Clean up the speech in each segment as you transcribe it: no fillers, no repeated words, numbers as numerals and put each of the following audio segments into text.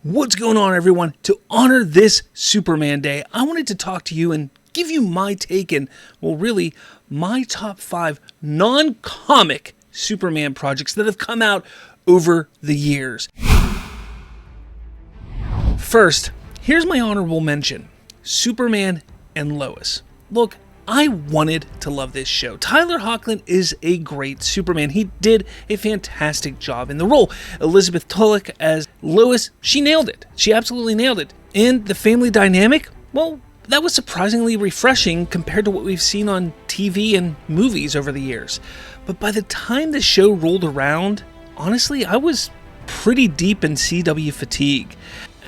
What's going on, everyone? To honor this Superman Day, I wanted to talk to you and give you my take and, well, really, my top 5 non-comic Superman projects that have come out over the years. First, here's my honorable mention, Superman and Lois. Look, I wanted to love this show. Tyler Hoechlin is a great Superman. He did a fantastic job in the role. Elizabeth Tulloch as Lois, she nailed it. She absolutely nailed it. And the family dynamic, well, that was surprisingly refreshing compared to what we've seen on TV and movies over the years. But by the time the show rolled around, honestly, I was pretty deep in CW fatigue.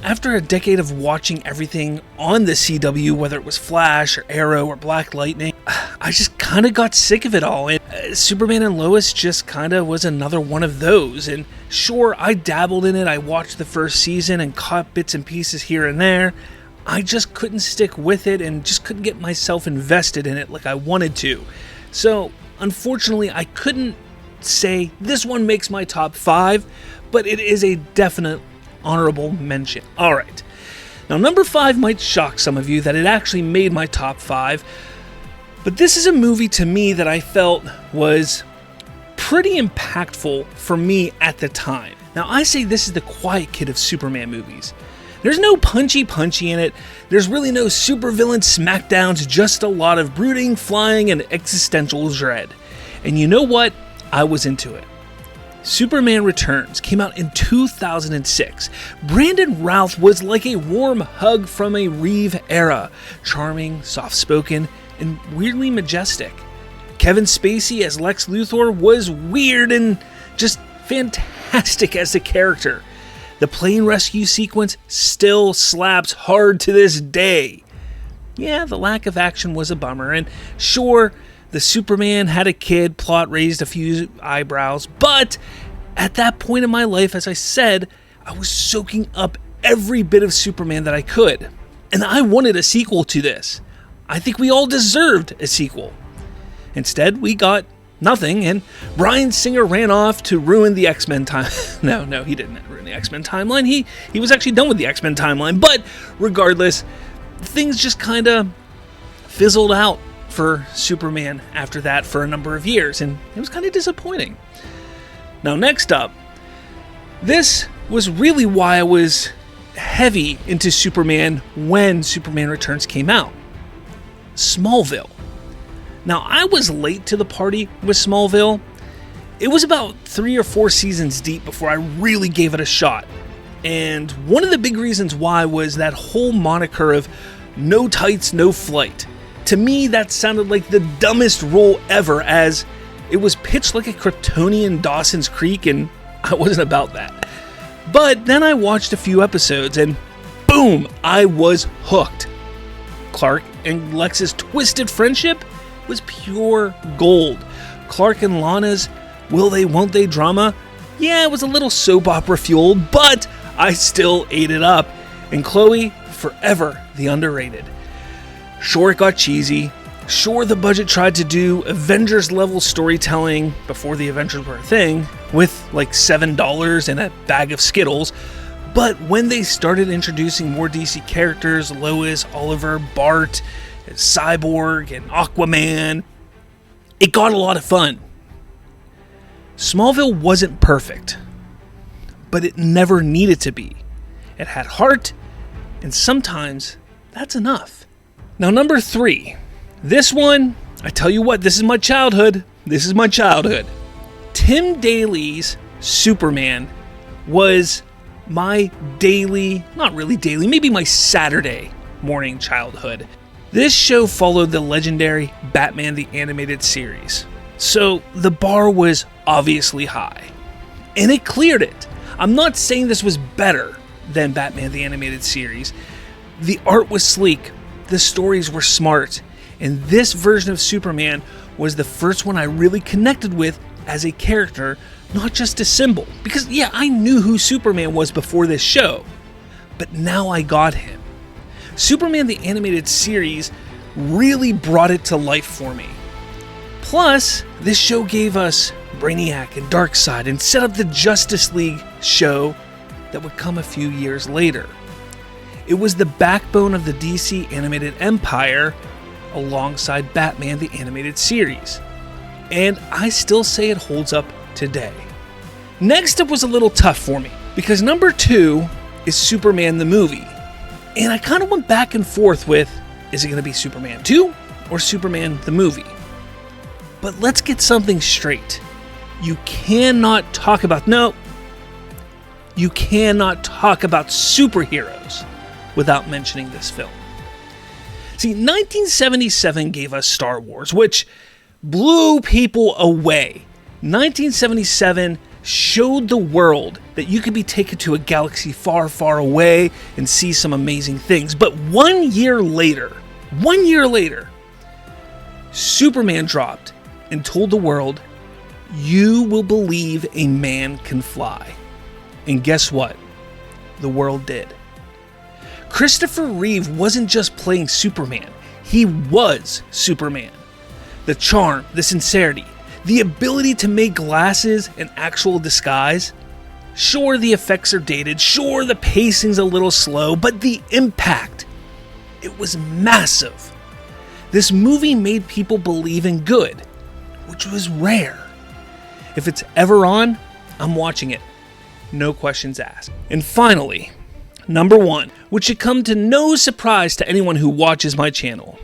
After a decade of watching everything on the CW, whether it was Flash or Arrow or Black Lightning, I just kind of got sick of it all. And Superman and Lois just kind of was another one of those. And sure, I dabbled in it. I watched the first season and caught bits and pieces here and there. I just couldn't stick with it and just couldn't get myself invested in it like I wanted to. So, unfortunately, I couldn't say this one makes my top 5, but it is a definite honorable mention. Alright, now number 5 might shock some of you that it actually made my top 5, but this is a movie to me that I felt was pretty impactful for me at the time. Now I say this is the quiet kid of Superman movies. There's no punchy in it, there's really no supervillain smackdowns, just a lot of brooding, flying, and existential dread. And you know what? I was into it. Superman Returns came out in 2006. Brandon Routh was like a warm hug from a Reeve era. Charming, soft-spoken, and weirdly majestic. Kevin Spacey as Lex Luthor was weird and just fantastic as a character. The plane rescue sequence still slaps hard to this day. Yeah, the lack of action was a bummer, and sure, the Superman had a kid, plot raised a few eyebrows, but at that point in my life, as I said, I was soaking up every bit of Superman that I could. And I wanted a sequel to this. I think we all deserved a sequel. Instead, we got nothing, and Bryan Singer ran off to ruin the X-Men time. No, he didn't ruin the X-Men timeline. He was actually done with the X-Men timeline, but regardless, things just kind of fizzled out for Superman after that for a number of years, and it was kind of disappointing. Now next up, this was really why I was heavy into Superman when Superman Returns came out. Smallville. Now I was late to the party with Smallville. It was about 3 or 4 seasons deep before I really gave it a shot. And one of the big reasons why was that whole moniker of no tights, no flight. To me, that sounded like the dumbest role ever, as it was pitched like a Kryptonian Dawson's Creek, and I wasn't about that. But then I watched a few episodes, and boom, I was hooked. Clark and Lex's twisted friendship was pure gold. Clark and Lana's will they, won't they drama, yeah, it was a little soap opera fueled, but I still ate it up. And Chloe, forever the underrated. Sure, it got cheesy. Sure, the budget tried to do Avengers-level storytelling before the Avengers were a thing, with like $7 and a bag of Skittles. But when they started introducing more DC characters, Lois, Oliver, Bart, Cyborg, and Aquaman, it got a lot of fun. Smallville wasn't perfect, but it never needed to be. It had heart, and sometimes that's enough. Now, number 3. This one, I tell you what, this is my childhood. Tim Daly's Superman was my daily, not really daily, maybe my Saturday morning childhood. This show followed the legendary Batman the Animated Series. So the bar was obviously high. And it cleared it. I'm not saying this was better than Batman the Animated Series. The art was sleek. The stories were smart, and this version of Superman was the first one I really connected with as a character, not just a symbol. Because yeah, I knew who Superman was before this show, but now I got him. Superman the Animated Series really brought it to life for me. Plus, this show gave us Brainiac and Darkseid and set up the Justice League show that would come a few years later. It was the backbone of the DC animated empire alongside Batman the Animated Series. And I still say it holds up today. Next up was a little tough for me, because number 2 is Superman the movie. And I kind of went back and forth with, is it going to be Superman 2 or Superman the movie? But let's get something straight. You cannot talk about superheroes without mentioning this film. See, 1977 gave us Star Wars, which blew people away. 1977 showed the world that you could be taken to a galaxy far, far away and see some amazing things. But 1 year later, Superman dropped and told the world, you will believe a man can fly. And guess what? The world did. Christopher Reeve wasn't just playing Superman, he was Superman. The charm, the sincerity, the ability to make glasses an actual disguise. Sure, the effects are dated, sure, the pacing's a little slow, but the impact, it was massive. This movie made people believe in good, which was rare. If it's ever on, I'm watching it. No questions asked. And finally, number 1, which should come to no surprise to anyone who watches my channel.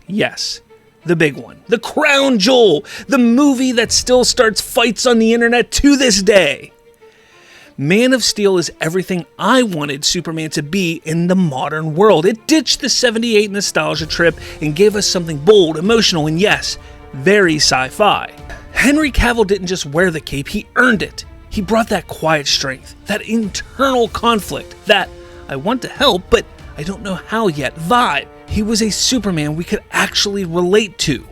Yes, the big one, the crown jewel, the movie that still starts fights on the internet to this day. Man of Steel is everything I wanted Superman to be in the modern world. It ditched the 78 nostalgia trip and gave us something bold, emotional, and yes, very sci-fi. Henry Cavill didn't just wear the cape, he earned it. He brought that quiet strength, that internal conflict, that I want to help, but I don't know how yet vibe. He was a Superman we could actually relate to.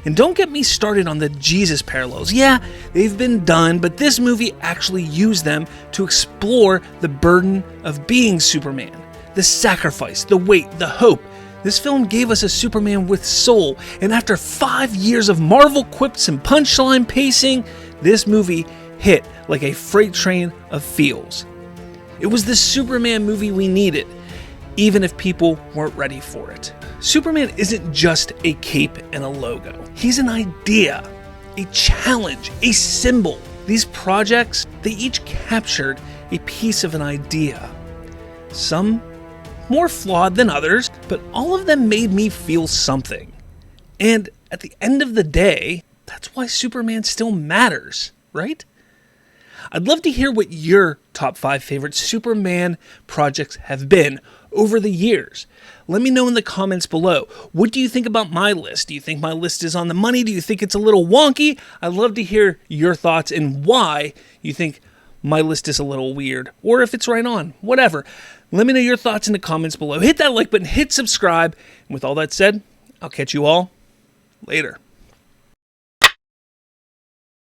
And don't get me started on the Jesus parallels. Yeah, they've been done, but this movie actually used them to explore the burden of being Superman. The sacrifice, the weight, the hope. This film gave us a Superman with soul, and after 5 years of Marvel quips and punchline pacing, this movie hit like a freight train of feels. It was the Superman movie we needed, even if people weren't ready for it. Superman isn't just a cape and a logo. He's an idea, a challenge, a symbol. These projects, they each captured a piece of an idea. Some more flawed than others, but all of them made me feel something. And at the end of the day, that's why Superman still matters, right? I'd love to hear what your top 5 favorite Superman projects have been over the years. Let me know in the comments below. What do you think about my list? Do you think my list is on the money? Do you think it's a little wonky? I'd love to hear your thoughts and why you think my list is a little weird, or if it's right on, whatever. Let me know your thoughts in the comments below. Hit that like button, hit subscribe. And with all that said, I'll catch you all later.